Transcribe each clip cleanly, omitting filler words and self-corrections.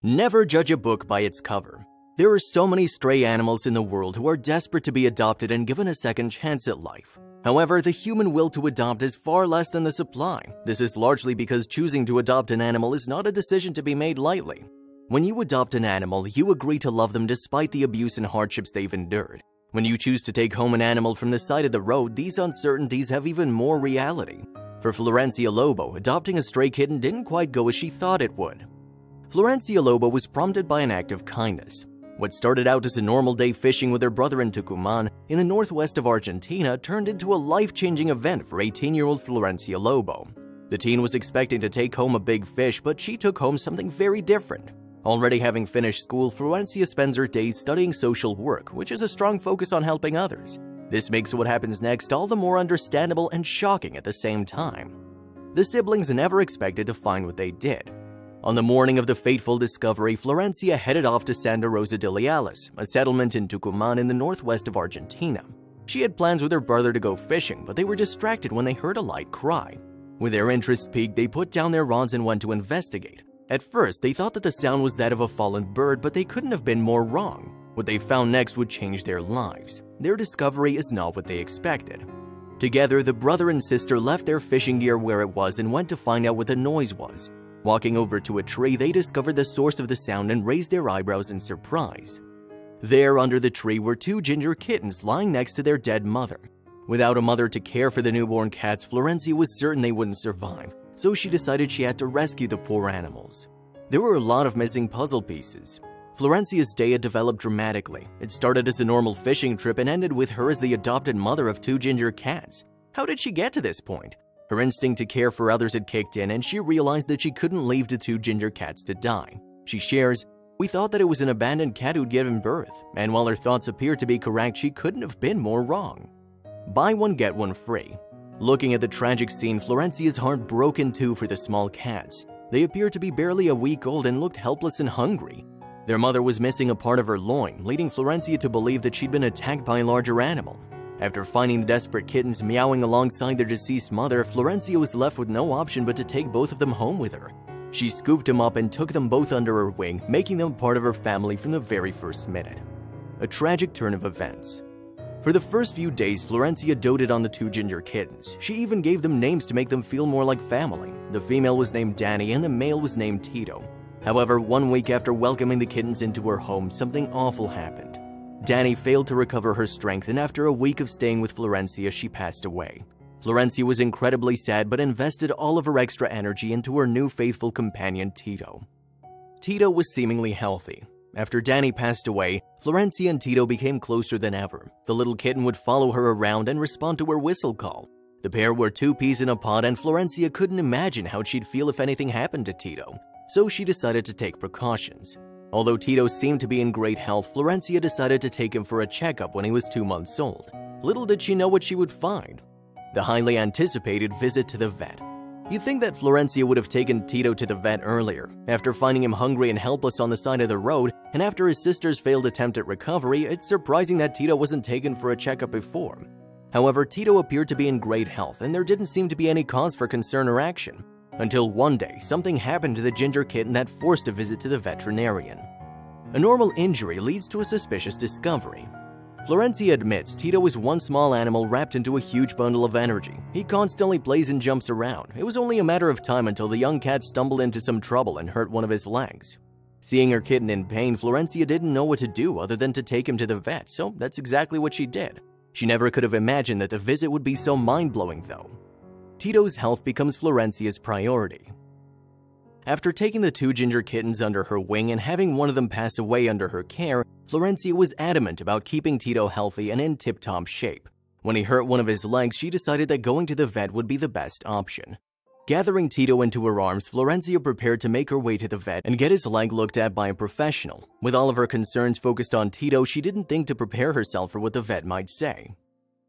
Never judge a book by its cover. There are so many stray animals in the world who are desperate to be adopted and given a second chance at life. However, the human will to adopt is far less than the supply. This is largely because choosing to adopt an animal is not a decision to be made lightly. When you adopt an animal, you agree to love them despite the abuse and hardships they've endured. When you choose to take home an animal from the side of the road, these uncertainties have even more reality. For Florencia Lobo, adopting a stray kitten didn't quite go as she thought it would. Florencia Lobo was prompted by an act of kindness. What started out as a normal day fishing with her brother in Tucumán, in the northwest of Argentina, turned into a life-changing event for 18-year-old Florencia Lobo. The teen was expecting to take home a big fish, but she took home something very different. Already having finished school, Florencia spends her days studying social work, which is a strong focus on helping others. This makes what happens next all the more understandable and shocking at the same time. The siblings never expected to find what they did. On the morning of the fateful discovery, Florencia headed off to Santa Rosa de Leales, a settlement in Tucumán in the northwest of Argentina. She had plans with her brother to go fishing, but they were distracted when they heard a light cry. With their interest piqued, they put down their rods and went to investigate. At first, they thought that the sound was that of a fallen bird, but they couldn't have been more wrong. What they found next would change their lives. Their discovery is not what they expected. Together, the brother and sister left their fishing gear where it was and went to find out what the noise was. Walking over to a tree, they discovered the source of the sound and raised their eyebrows in surprise. There, under the tree, were two ginger kittens lying next to their dead mother. Without a mother to care for the newborn cats, Florencia was certain they wouldn't survive, so she decided she had to rescue the poor animals. There were a lot of missing puzzle pieces. Florencia's day had developed dramatically. It started as a normal fishing trip and ended with her as the adopted mother of two ginger cats. How did she get to this point? Her instinct to care for others had kicked in, and she realized that she couldn't leave the two ginger cats to die. She shares, "We thought that it was an abandoned cat who'd given birth, and while her thoughts appear to be correct, she couldn't have been more wrong." Buy one, get one free. Looking at the tragic scene, Florencia's heart broke in two for the small cats. They appeared to be barely a week old and looked helpless and hungry. Their mother was missing a part of her loin, leading Florencia to believe that she'd been attacked by a larger animal. After finding the desperate kittens meowing alongside their deceased mother, Florencia was left with no option but to take both of them home with her. She scooped them up and took them both under her wing, making them part of her family from the very first minute. A tragic turn of events. For the first few days, Florencia doted on the two ginger kittens. She even gave them names to make them feel more like family. The female was named Danny and the male was named Tito. However, 1 week after welcoming the kittens into her home, something awful happened. Danny failed to recover her strength, and after a week of staying with Florencia, she passed away. Florencia was incredibly sad but invested all of her extra energy into her new faithful companion, Tito. Tito was seemingly healthy. After Danny passed away, Florencia and Tito became closer than ever. The little kitten would follow her around and respond to her whistle call. The pair were two peas in a pod, and Florencia couldn't imagine how she'd feel if anything happened to Tito, so she decided to take precautions. Although Tito seemed to be in great health, Florencia decided to take him for a checkup when he was 2 months old. Little did she know what she would find. The highly anticipated visit to the vet. You'd think that Florencia would have taken Tito to the vet earlier. After finding him hungry and helpless on the side of the road, and after his sister's failed attempt at recovery, it's surprising that Tito wasn't taken for a checkup before. However, Tito appeared to be in great health, and there didn't seem to be any cause for concern or action. Until one day, something happened to the ginger kitten that forced a visit to the veterinarian. A normal injury leads to a suspicious discovery. Florencia admits Tito was one small animal wrapped into a huge bundle of energy. He constantly plays and jumps around. It was only a matter of time until the young cat stumbled into some trouble and hurt one of his legs. Seeing her kitten in pain, Florencia didn't know what to do other than to take him to the vet, so that's exactly what she did. She never could have imagined that the visit would be so mind-blowing, though. Tito's health becomes Florencia's priority. After taking the two ginger kittens under her wing and having one of them pass away under her care, Florencia was adamant about keeping Tito healthy and in tip-top shape. When he hurt one of his legs, she decided that going to the vet would be the best option. Gathering Tito into her arms, Florencia prepared to make her way to the vet and get his leg looked at by a professional. With all of her concerns focused on Tito, she didn't think to prepare herself for what the vet might say.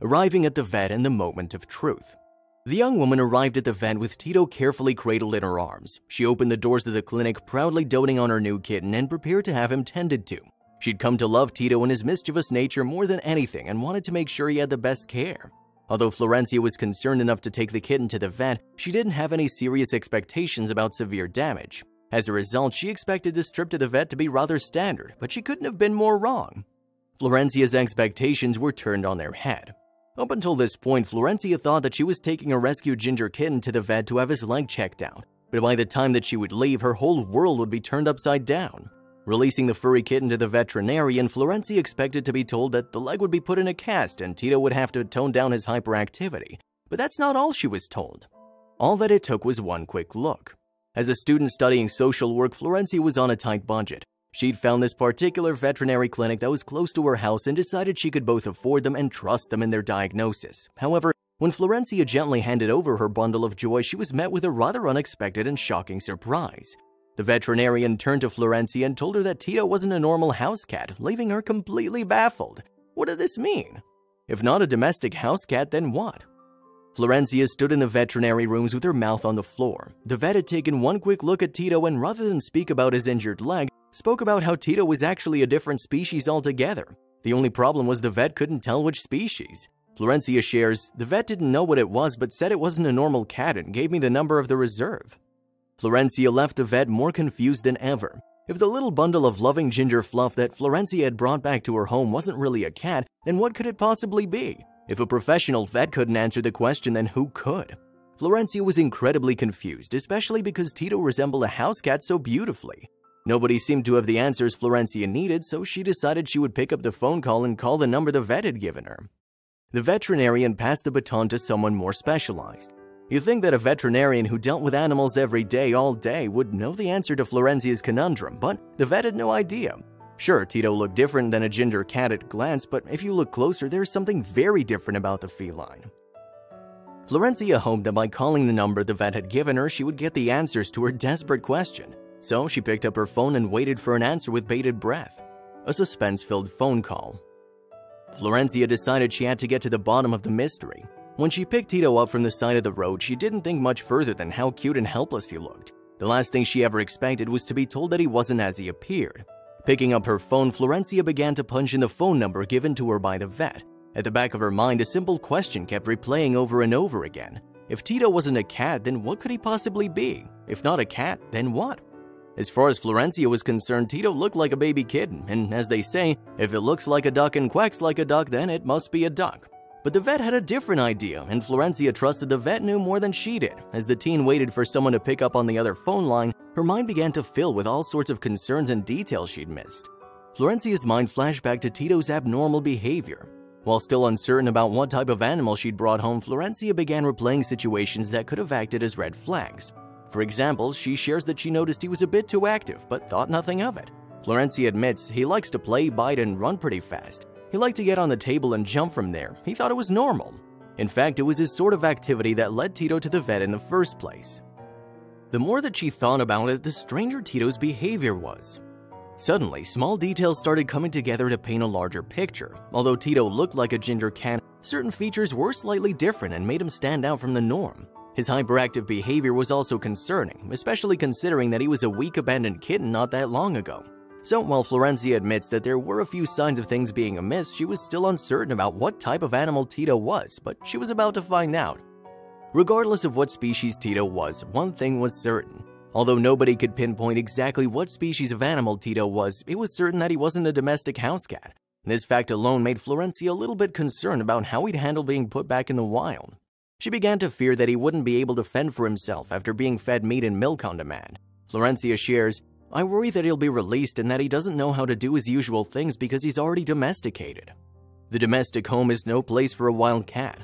Arriving at the vet and the moment of truth. The young woman arrived at the vet with Tito carefully cradled in her arms. She opened the doors of the clinic, proudly doting on her new kitten and prepared to have him tended to. She'd come to love Tito and his mischievous nature more than anything and wanted to make sure he had the best care. Although Florencia was concerned enough to take the kitten to the vet, she didn't have any serious expectations about severe damage. As a result, she expected this trip to the vet to be rather standard, but she couldn't have been more wrong. Florencia's expectations were turned on their head. Up until this point, Florencia thought that she was taking a rescued ginger kitten to the vet to have his leg checked out, but by the time that she would leave, her whole world would be turned upside down. Releasing the furry kitten to the veterinarian, Florencia expected to be told that the leg would be put in a cast and Tito would have to tone down his hyperactivity, but that's not all she was told. All that it took was one quick look. As a student studying social work, Florencia was on a tight budget. She'd found this particular veterinary clinic that was close to her house and decided she could both afford them and trust them in their diagnosis. However, when Florencia gently handed over her bundle of joy, she was met with a rather unexpected and shocking surprise. The veterinarian turned to Florencia and told her that Tito wasn't a normal house cat, leaving her completely baffled. What did this mean? If not a domestic house cat, then what? Florencia stood in the veterinary rooms with her mouth on the floor. The vet had taken one quick look at Tito and rather than speak about his injured leg, spoke about how Tito was actually a different species altogether. The only problem was the vet couldn't tell which species. Florencia shares, "The vet didn't know what it was but said it wasn't a normal cat and gave me the number of the reserve." Florencia left the vet more confused than ever. If the little bundle of loving ginger fluff that Florencia had brought back to her home wasn't really a cat, then what could it possibly be? If a professional vet couldn't answer the question, then who could? Florencia was incredibly confused, especially because Tito resembled a house cat so beautifully. Nobody seemed to have the answers Florencia needed, so she decided she would pick up the phone call and call the number the vet had given her. The veterinarian passed the baton to someone more specialized. You'd think that a veterinarian who dealt with animals every day, all day, would know the answer to Florencia's conundrum, but the vet had no idea. Sure, Tito looked different than a ginger cat at a glance, but if you look closer, there's something very different about the feline. Florencia hoped that by calling the number the vet had given her, she would get the answers to her desperate question. So she picked up her phone and waited for an answer with bated breath. A suspense-filled phone call. Florencia decided she had to get to the bottom of the mystery. When she picked Tito up from the side of the road, she didn't think much further than how cute and helpless he looked. The last thing she ever expected was to be told that he wasn't as he appeared. Picking up her phone, Florencia began to punch in the phone number given to her by the vet. At the back of her mind, a simple question kept replaying over and over again. If Tito wasn't a cat, then what could he possibly be? If not a cat, then what? As far as Florencia was concerned, Tito looked like a baby kitten, and as they say, if it looks like a duck and quacks like a duck, then it must be a duck. But the vet had a different idea, and Florencia trusted the vet knew more than she did. As the teen waited for someone to pick up on the other phone line, her mind began to fill with all sorts of concerns and details she'd missed. Florencia's mind flashed back to Tito's abnormal behavior. While still uncertain about what type of animal she'd brought home, Florencia began replaying situations that could have acted as red flags. For example, she shares that she noticed he was a bit too active, but thought nothing of it. Florencia admits he likes to play, bite, and run pretty fast. He liked to get on the table and jump from there. He thought it was normal. In fact, it was his sort of activity that led Tito to the vet in the first place. The more that she thought about it, the stranger Tito's behavior was. Suddenly, small details started coming together to paint a larger picture. Although Tito looked like a ginger cat, certain features were slightly different and made him stand out from the norm. His hyperactive behavior was also concerning, especially considering that he was a weak abandoned kitten not that long ago. So while Florencia admits that there were a few signs of things being amiss, she was still uncertain about what type of animal Tito was, but she was about to find out. Regardless of what species Tito was, one thing was certain. Although nobody could pinpoint exactly what species of animal Tito was, it was certain that he wasn't a domestic house cat. This fact alone made Florencia a little bit concerned about how he'd handle being put back in the wild. She began to fear that he wouldn't be able to fend for himself after being fed meat and milk on demand. Florencia shares, "I worry that he'll be released and that he doesn't know how to do his usual things because he's already domesticated." The domestic home is no place for a wild cat.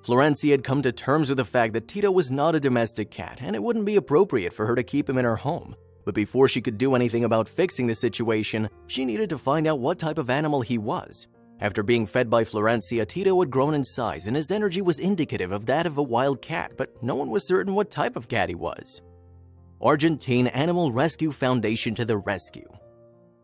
Florencia had come to terms with the fact that Tito was not a domestic cat and it wouldn't be appropriate for her to keep him in her home. But before she could do anything about fixing the situation, she needed to find out what type of animal he was. After being fed by Florencia, Tito had grown in size and his energy was indicative of that of a wild cat, but no one was certain what type of cat he was. Argentine Animal Rescue Foundation to the rescue.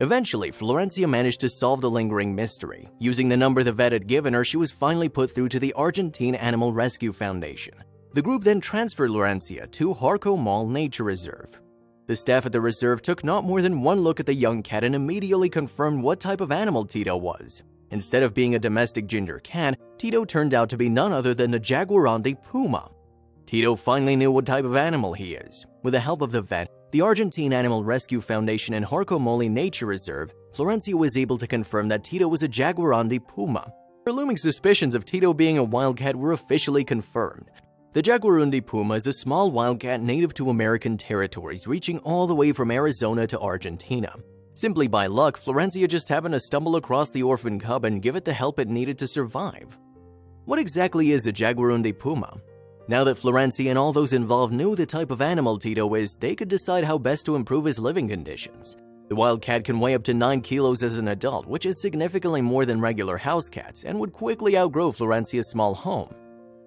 Eventually, Florencia managed to solve the lingering mystery. Using the number the vet had given her, she was finally put through to the Argentine Animal Rescue Foundation. The group then transferred Florencia to Harco Mall Nature Reserve. The staff at the reserve took not more than one look at the young cat and immediately confirmed what type of animal Tito was. Instead of being a domestic ginger cat, Tito turned out to be none other than a jaguarante puma. Tito finally knew what type of animal he is. With the help of the vet, the Argentine Animal Rescue Foundation and Harcomoli Nature Reserve, Florencia was able to confirm that Tito was a jaguarundi puma. Her looming suspicions of Tito being a wildcat were officially confirmed. The jaguarundi puma is a small wildcat native to American territories, reaching all the way from Arizona to Argentina. Simply by luck, Florencia just happened to stumble across the orphan cub and give it the help it needed to survive. What exactly is a jaguarundi puma? Now that Florencia and all those involved knew the type of animal Tito is, they could decide how best to improve his living conditions. The wildcat can weigh up to 9 kilos as an adult, which is significantly more than regular house cats, and would quickly outgrow Florencia's small home.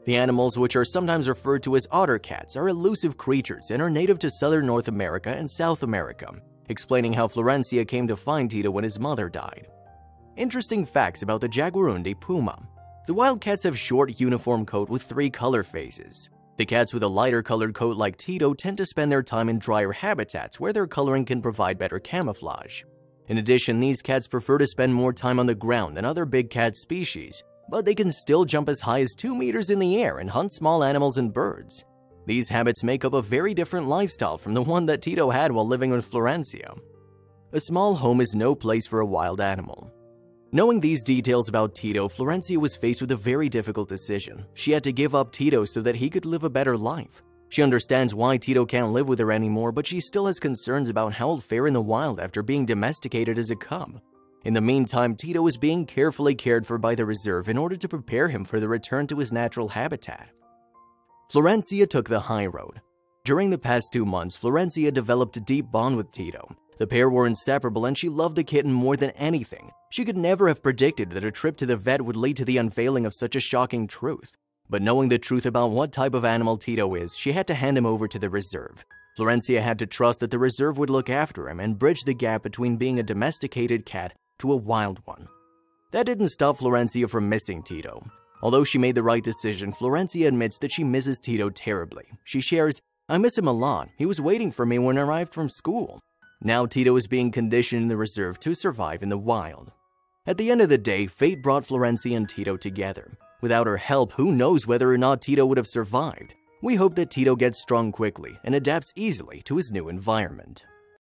The animals, which are sometimes referred to as otter cats, are elusive creatures and are native to southern North America and South America, explaining how Florencia came to find Tito when his mother died. Interesting facts about the jaguarundi puma. The wildcats have short, uniform coat with 3 color phases. The cats with a lighter colored coat like Tito tend to spend their time in drier habitats where their coloring can provide better camouflage. In addition, these cats prefer to spend more time on the ground than other big cat species, but they can still jump as high as 2 meters in the air and hunt small animals and birds. These habits make up a very different lifestyle from the one that Tito had while living with Florencia. A small home is no place for a wild animal. Knowing these details about Tito, Florencia was faced with a very difficult decision. She had to give up Tito so that he could live a better life. She understands why Tito can't live with her anymore, but she still has concerns about how he'll fare in the wild after being domesticated as a cub. In the meantime, Tito is being carefully cared for by the reserve in order to prepare him for the return to his natural habitat. Florencia took the high road. During the past 2 months, Florencia developed a deep bond with Tito. The pair were inseparable and she loved the kitten more than anything. She could never have predicted that a trip to the vet would lead to the unveiling of such a shocking truth. But knowing the truth about what type of animal Tito is, she had to hand him over to the reserve. Florencia had to trust that the reserve would look after him and bridge the gap between being a domesticated cat to a wild one. That didn't stop Florencia from missing Tito. Although she made the right decision, Florencia admits that she misses Tito terribly. She shares, "I miss him a lot. He was waiting for me when I arrived from school." Now Tito is being conditioned in the reserve to survive in the wild. At the end of the day, fate brought Florencia and Tito together. Without her help, who knows whether or not Tito would have survived. We hope that Tito gets strong quickly and adapts easily to his new environment.